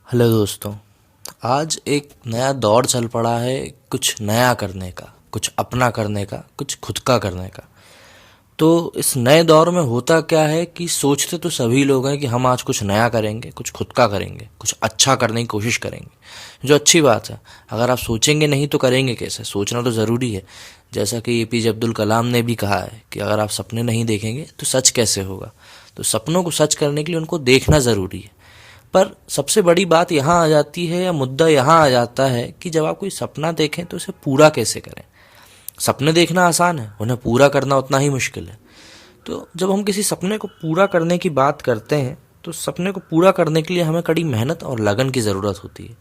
Hello दोस्तों। आज एक नया दौर चल पड़ा है, कुछ नया करने का, कुछ अपना करने का, कुछ खुद का करने का। तो इस नए दौर में होता क्या है कि सोचते तो सभी लोग हैं कि हम आज कुछ नया करेंगे, कुछ खुद का करेंगे, कुछ अच्छा करने की कोशिश करेंगे, जो अच्छी बात है। अगर आप सोचेंगे नहीं तो करेंगे कैसे? सोचना तो ज़रूरी है। जैसा कि एपीजे अब्दुल कलाम ने भी कहा है कि अगर आप सपने नहीं देखेंगे तो सच कैसे होगा। तो सपनों को सच करने के लिए उनको देखना ज़रूरी है। पर सबसे बड़ी बात यहाँ आ जाती है, या मुद्दा यहाँ आ जाता है कि जब आप कोई सपना देखें तो उसे पूरा कैसे करें। सपने देखना आसान है, उन्हें पूरा करना उतना ही मुश्किल है। तो जब हम किसी सपने को पूरा करने की बात करते हैं तो सपने को पूरा करने के लिए हमें कड़ी मेहनत और लगन की ज़रूरत होती है,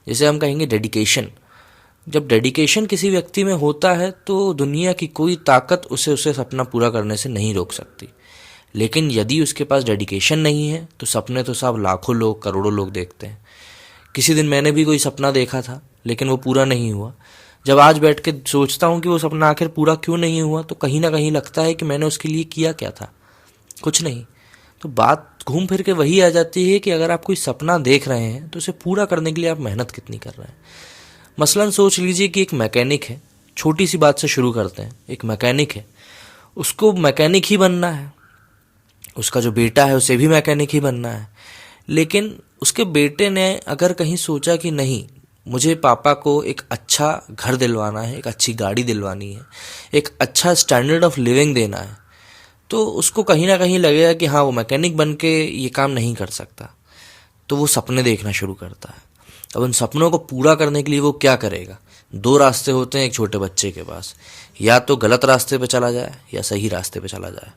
जिसे हम कहेंगे डेडिकेशन। जब डेडिकेशन किसी व्यक्ति में होता है तो दुनिया की कोई ताकत उसे सपना पूरा करने से नहीं रोक सकती। लेकिन यदि उसके पास डेडिकेशन नहीं है तो सपने तो साहब लाखों लोग, करोड़ों लोग देखते हैं। किसी दिन मैंने भी कोई सपना देखा था, लेकिन वो पूरा नहीं हुआ। जब आज बैठ के सोचता हूँ कि वो सपना आखिर पूरा क्यों नहीं हुआ, तो कहीं ना कहीं लगता है कि मैंने उसके लिए किया क्या था, कुछ नहीं। तो बात घूम फिर के वही आ जाती है कि अगर आप कोई सपना देख रहे हैं तो उसे पूरा करने के लिए आप मेहनत कितनी कर रहे हैं। मसलन सोच लीजिए कि एक मैकेनिक है। छोटी सी बात से शुरू करते हैं। एक मैकेनिक है, उसको मैकेनिक ही बनना है। उसका जो बेटा है उसे भी मैकेनिक ही बनना है। लेकिन उसके बेटे ने अगर कहीं सोचा कि नहीं, मुझे पापा को एक अच्छा घर दिलवाना है, एक अच्छी गाड़ी दिलवानी है, एक अच्छा स्टैंडर्ड ऑफ लिविंग देना है, तो उसको कहीं ना कहीं लगेगा कि हाँ, वो मैकेनिक बन के ये काम नहीं कर सकता। तो वो सपने देखना शुरू करता है। अब उन सपनों को पूरा करने के लिए वो क्या करेगा? दो रास्ते होते हैं एक छोटे बच्चे के पास। या तो गलत रास्ते पे चला जाए या सही रास्ते पे चला जाए।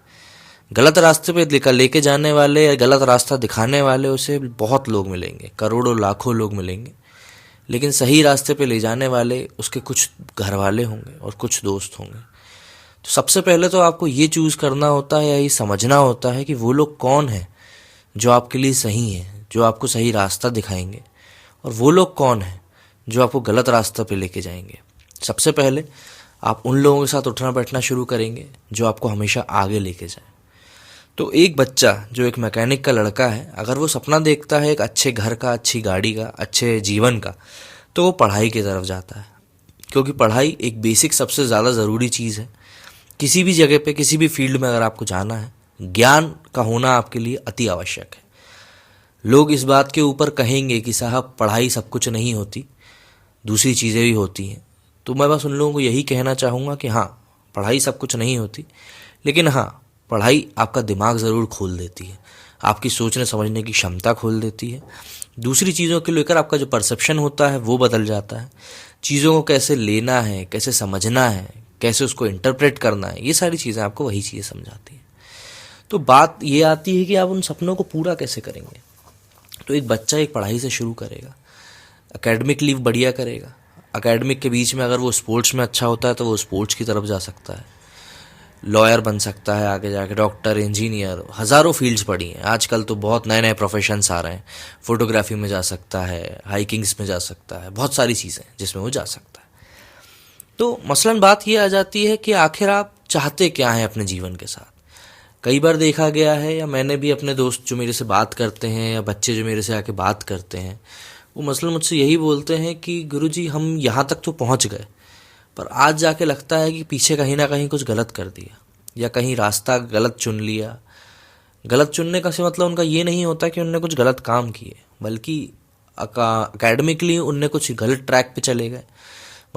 गलत रास्ते पे लेके जाने वाले या गलत रास्ता दिखाने वाले उसे बहुत लोग मिलेंगे, करोड़ों लाखों लोग मिलेंगे। लेकिन सही रास्ते पे ले जाने वाले उसके कुछ घर वाले होंगे और कुछ दोस्त होंगे। तो सबसे पहले तो आपको ये चूज करना होता है या ये समझना होता है कि वो लोग कौन हैं जो आपके लिए सही हैं, जो आपको सही रास्ता दिखाएंगे, और वो लोग कौन हैं जो आपको गलत रास्ता पे लेके जाएंगे। सबसे पहले आप उन लोगों के साथ उठना बैठना शुरू करेंगे जो आपको हमेशा आगे लेके जाए। तो एक बच्चा जो एक मैकेनिक का लड़का है, अगर वो सपना देखता है एक अच्छे घर का, अच्छी गाड़ी का, अच्छे जीवन का, तो वो पढ़ाई की तरफ जाता है। क्योंकि पढ़ाई एक बेसिक सबसे ज़्यादा ज़रूरी चीज़ है। किसी भी जगह पे, किसी भी फील्ड में अगर आपको जाना है, ज्ञान का होना आपके लिए अति आवश्यक है। लोग इस बात के ऊपर कहेंगे कि साहब पढ़ाई सब कुछ नहीं होती, दूसरी चीज़ें भी होती हैं। तो मैं बस उन लोगों को यही कहना चाहूँगा कि हाँ, पढ़ाई सब कुछ नहीं होती, लेकिन हाँ, पढ़ाई आपका दिमाग ज़रूर खोल देती है, आपकी सोचने समझने की क्षमता खोल देती है। दूसरी चीज़ों के लेकर आपका जो परसेप्शन होता है वो बदल जाता है। चीज़ों को कैसे लेना है, कैसे समझना है, कैसे उसको इंटरप्रेट करना है, ये सारी चीज़ें आपको वही चीज़ें समझाती हैं। तो बात ये आती है कि आप उन सपनों को पूरा कैसे करेंगे। तो एक बच्चा एक पढ़ाई से शुरू करेगा, एकेडमिक लीव बढ़िया करेगा। एकेडमिक के बीच में अगर वो स्पोर्ट्स में अच्छा होता है तो वो स्पोर्ट्स की तरफ जा सकता है, लॉयर बन सकता है, आगे जाके डॉक्टर, इंजीनियर, हज़ारों फील्ड्स पड़ी हैं। आजकल तो बहुत नए नए प्रोफेशंस आ रहे हैं। फोटोग्राफी में जा सकता है, हाइकिंग्स में जा सकता है, बहुत सारी चीज़ें जिसमें वो जा सकता है। तो मसलन बात ये आ जाती है कि आखिर आप चाहते क्या हैं अपने जीवन के साथ। कई बार देखा गया है, या मैंने भी अपने दोस्त जो मेरे से बात करते हैं या बच्चे जो मेरे से आके बात करते हैं, वो मसलन मुझसे यही बोलते हैं कि गुरुजी हम यहाँ तक तो पहुँच गए, पर आज जाके लगता है कि पीछे कहीं ना कहीं कुछ गलत कर दिया, या कहीं रास्ता गलत चुन लिया। गलत चुनने का से मतलब उनका ये नहीं होता कि उनने कुछ गलत काम किए, बल्कि अकेडमिकली उनने कुछ गलत ट्रैक पे चले गए।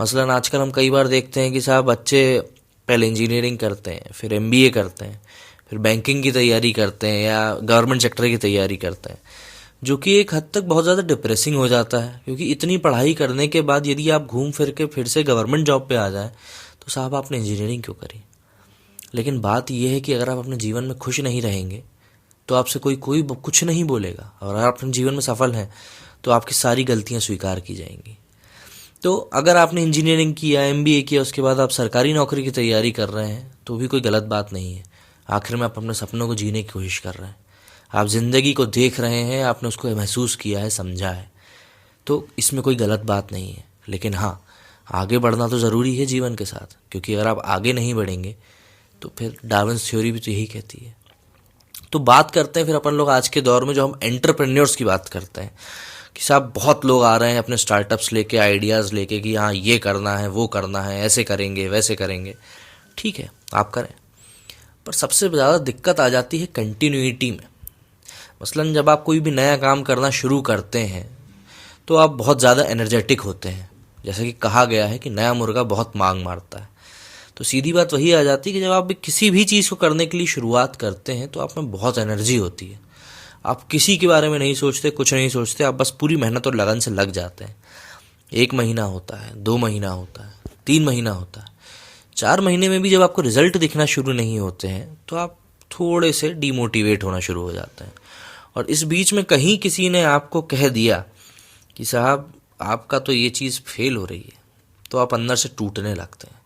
मसलन आजकल हम कई बार देखते हैं कि साहब बच्चे पहले इंजीनियरिंग करते हैं, फिर एमबीए करते हैं, फिर बैंकिंग की तैयारी करते हैं या गवर्नमेंट सेक्टर की तैयारी करते हैं, जो कि एक हद तक बहुत ज़्यादा डिप्रेसिंग हो जाता है। क्योंकि इतनी पढ़ाई करने के बाद यदि आप घूम फिर के फिर से गवर्नमेंट जॉब पे आ जाए तो साहब आपने इंजीनियरिंग क्यों करी। लेकिन बात यह है कि अगर आप अपने जीवन में खुश नहीं रहेंगे तो आपसे कोई कोई कुछ नहीं बोलेगा, और अगर आप अपने जीवन में सफल हैं तो आपकी सारी गलतियां स्वीकार की जाएंगी। तो अगर आपने इंजीनियरिंग किया, एमबीए किया, उसके बाद आप सरकारी नौकरी की तैयारी कर रहे हैं तो भी कोई गलत बात नहीं है। आखिर में आप अपने सपनों को जीने की कोशिश कर रहे हैं, आप ज़िंदगी को देख रहे हैं, आपने उसको महसूस किया है, समझा है, तो इसमें कोई गलत बात नहीं है। लेकिन हाँ, आगे बढ़ना तो ज़रूरी है जीवन के साथ, क्योंकि अगर आप आगे नहीं बढ़ेंगे तो फिर डार्विन्स थ्योरी भी तो यही कहती है। तो बात करते हैं फिर अपन लोग आज के दौर में जो हम एंटरप्रेन्योर्स की बात करते हैं। कि साहब बहुत लोग आ रहे हैं अपने स्टार्टअप्स लेके, आइडियाज़ लेके कि हाँ ये करना है, वो करना है, ऐसे करेंगे, वैसे करेंगे। ठीक है, आप करें, पर सबसे ज़्यादा दिक्कत आ जाती है कंटिन्यूटी में। मसलन जब आप कोई भी नया काम करना शुरू करते हैं तो आप बहुत ज़्यादा एनर्जेटिक होते हैं। जैसे कि कहा गया है कि नया मुर्गा बहुत मांग मारता है। तो सीधी बात वही आ जाती है कि जब आप किसी भी चीज़ को करने के लिए शुरुआत करते हैं तो आप में बहुत एनर्जी होती है। आप किसी के बारे में नहीं सोचते, कुछ नहीं सोचते, आप बस पूरी मेहनत और लगन से लग जाते हैं। 1 महीना होता है, 2 महीना होता है, 3 महीना होता है, 4 महीने में भी जब आपको रिजल्ट दिखना शुरू नहीं होते हैं तो आप थोड़े से डीमोटिवेट होना शुरू हो जाते हैं। और इस बीच में कहीं किसी ने आपको कह दिया कि साहब आपका तो ये चीज़ फेल हो रही है, तो आप अंदर से टूटने लगते हैं।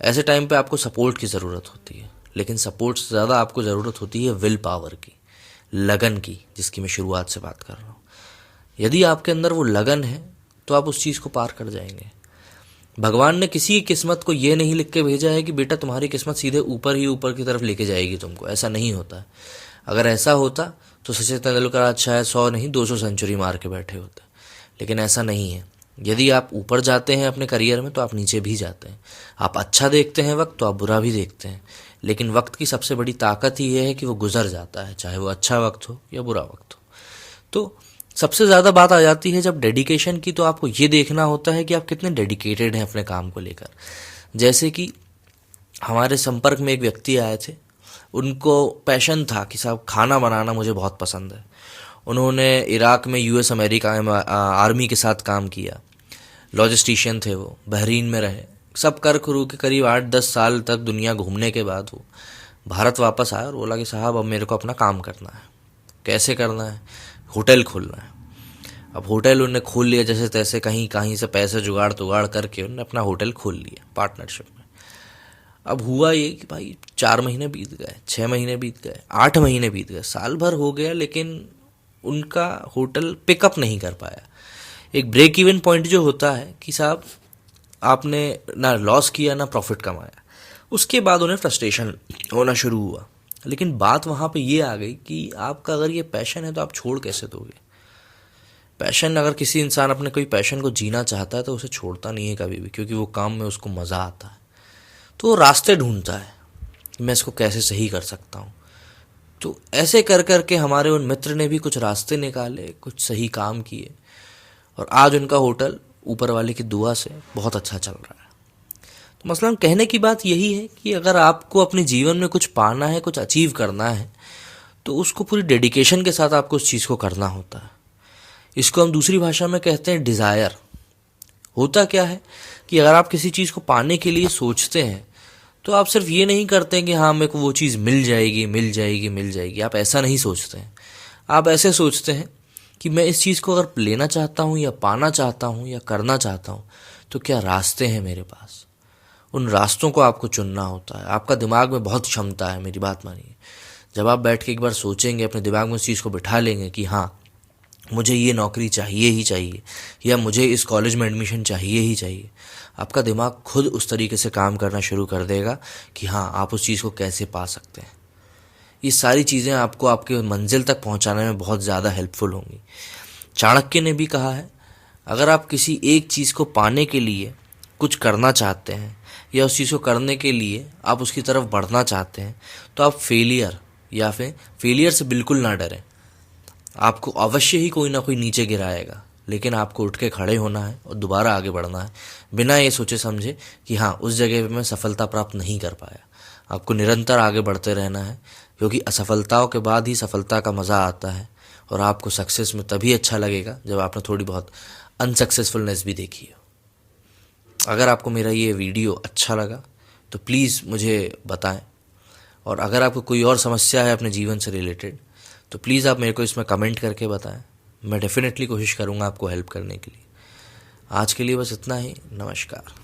ऐसे टाइम पे आपको सपोर्ट की ज़रूरत होती है, लेकिन सपोर्ट से ज़्यादा आपको ज़रूरत होती है विल पावर की, लगन की, जिसकी मैं शुरुआत से बात कर रहा हूँ। यदि आपके अंदर वो लगन है तो आप उस चीज़ को पार कर जाएंगे। भगवान ने किसी की किस्मत को ये नहीं लिख के भेजा है कि बेटा तुम्हारी किस्मत सीधे ऊपर ही ऊपर की तरफ लेके जाएगी तुमको, ऐसा नहीं होता है। अगर ऐसा होता तो सचिन तेंदुलकर आज शायद 100 नहीं 200 सेंचुरी मार के बैठे होते, लेकिन ऐसा नहीं है। यदि आप ऊपर जाते हैं अपने करियर में तो आप नीचे भी जाते हैं। आप अच्छा देखते हैं वक्त तो आप बुरा भी देखते हैं, लेकिन वक्त की सबसे बड़ी ताकत ही ये है कि वो गुजर जाता है, चाहे वो अच्छा वक्त हो या बुरा वक्त हो। तो सबसे ज़्यादा बात आ जाती है जब डेडिकेशन की, तो आपको ये देखना होता है कि आप कितने डेडिकेटेड हैं अपने काम को लेकर। जैसे कि हमारे संपर्क में एक व्यक्ति आए थे, उनको पैशन था कि साहब खाना बनाना मुझे बहुत पसंद है। उन्होंने इराक में यूएस अमेरिका आर्मी के साथ काम किया, लॉजिस्टिशियन थे वो, बहरीन में रहे, सब कर करू के करीब 8-10 साल तक दुनिया घूमने के बाद वो भारत वापस आया और बोला कि साहब अब मेरे को अपना काम करना है। कैसे करना है? होटल खोलना है। अब होटल उन्होंने खोल लिया जैसे तैसे, कहीं कहीं से पैसे जुगाड़ तुगाड़ करके उन्होंने अपना होटल खोल लिया पार्टनरशिप में। अब हुआ ये कि भाई 4 महीने बीत गए, 6 महीने बीत गए, 8 महीने बीत गए, साल भर हो गया, लेकिन उनका होटल पिकअप नहीं कर पाया। एक ब्रेक इवन पॉइंट जो होता है कि साहब आपने ना लॉस किया ना प्रॉफिट कमाया, उसके बाद उन्हें फ्रस्ट्रेशन होना शुरू हुआ। लेकिन बात वहाँ पे ये आ गई कि आपका अगर ये पैशन है तो आप छोड़ कैसे दोगे? पैशन, अगर किसी इंसान अपने कोई पैशन को जीना चाहता है तो उसे छोड़ता नहीं है कभी भी, क्योंकि वो काम में उसको मज़ा आता है। तो वो रास्ते ढूंढता है कि मैं इसको कैसे सही कर सकता हूँ। तो ऐसे कर कर के हमारे उन मित्र ने भी कुछ रास्ते निकाले, कुछ सही काम किए, और आज उनका होटल ऊपर वाले की दुआ से बहुत अच्छा चल रहा है। तो मसलन कहने की बात यही है कि अगर आपको अपने जीवन में कुछ पाना है, कुछ अचीव करना है, तो उसको पूरी डेडिकेशन के साथ आपको उस चीज़ को करना होता है। इसको हम दूसरी भाषा में कहते हैं डिज़ायर। होता क्या है कि अगर आप किसी चीज़ को पाने के लिए सोचते हैं तो आप सिर्फ ये नहीं करते हैं कि हाँ मेरे को वो चीज़ मिल जाएगी मिल जाएगी मिल जाएगी। आप ऐसा नहीं सोचते हैं। आप ऐसे सोचते हैं कि मैं इस चीज़ को अगर लेना चाहता हूँ या पाना चाहता हूँ या करना चाहता हूँ तो क्या रास्ते हैं मेरे पास। उन रास्तों को आपको चुनना होता है। आपका दिमाग में बहुत क्षमता है, मेरी बात मानिए। जब आप बैठ के एक बार सोचेंगे, अपने दिमाग में उस चीज़ को बिठा लेंगे कि हाँ मुझे ये नौकरी चाहिए ही चाहिए, या मुझे इस कॉलेज में एडमिशन चाहिए ही चाहिए, आपका दिमाग खुद उस तरीके से काम करना शुरू कर देगा कि हाँ आप उस चीज़ को कैसे पा सकते हैं। ये सारी चीज़ें आपको आपके मंजिल तक पहुंचाने में बहुत ज़्यादा हेल्पफुल होंगी। चाणक्य ने भी कहा है, अगर आप किसी एक चीज़ को पाने के लिए कुछ करना चाहते हैं या उस चीज़ को करने के लिए आप उसकी तरफ बढ़ना चाहते हैं तो आप फेलियर से बिल्कुल ना डरें। आपको अवश्य ही कोई ना कोई नीचे गिराएगा, लेकिन आपको उठ के खड़े होना है और दोबारा आगे बढ़ना है, बिना ये सोचे समझे कि हाँ उस जगह पे मैं सफलता प्राप्त नहीं कर पाया। आपको निरंतर आगे बढ़ते रहना है, क्योंकि असफलताओं के बाद ही सफलता का मज़ा आता है। और आपको सक्सेस में तभी अच्छा लगेगा जब आपने थोड़ी बहुत अनसक्सेसफुलनेस भी देखी हो। अगर आपको मेरा ये वीडियो अच्छा लगा तो प्लीज़ मुझे बताएं, और अगर आपको कोई और समस्या है अपने जीवन से रिलेटेड तो प्लीज़ आप मेरे को इसमें कमेंट करके बताएं। मैं डेफिनेटली कोशिश करूँगा आपको हेल्प करने के लिए। आज के लिए बस इतना ही। नमस्कार।